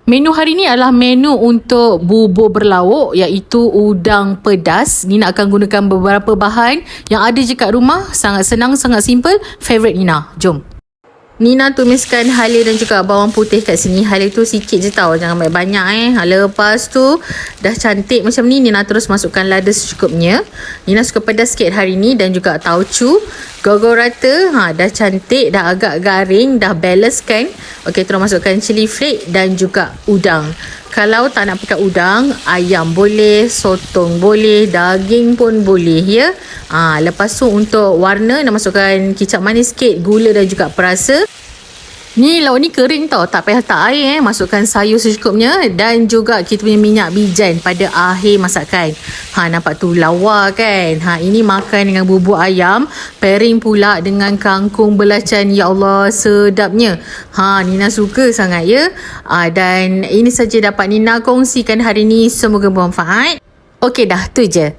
Menu hari ni adalah menu untuk bubur berlauk, iaitu udang pedas. Nina akan gunakan beberapa bahan yang ada je kat rumah. Sangat senang, sangat simple. Favorite Nina. Jom. Nina tumiskan halia dan juga bawang putih kat sini. Halia tu sikit je tau, jangan banyak-banyak Lepas tu dah cantik macam ni, Nina terus masukkan lada secukupnya. Nina suka pedas sikit hari ni, dan juga tauco. Gogor rata. Dah cantik, dah agak garing, dah balance kan. Okey, terus masukkan cili flake dan juga udang. Kalau tak nak pakai udang, ayam boleh, sotong boleh, daging pun boleh ya. Lepas tu untuk warna, nak masukkan kicap manis sikit, gula dan juga perasa. Ni lauk ni kering tau, tak payah letak air Masukkan sayur secukupnya, dan juga kita punya minyak bijan pada akhir masakan. Nampak tu lawa kan. Ini makan dengan bubur ayam, pairing pula dengan kangkung belacan. Ya Allah, sedapnya. Nina suka sangat ya. Dan ini saja dapat Nina kongsikan hari ni. Semoga bermanfaat. Okey dah, tu je.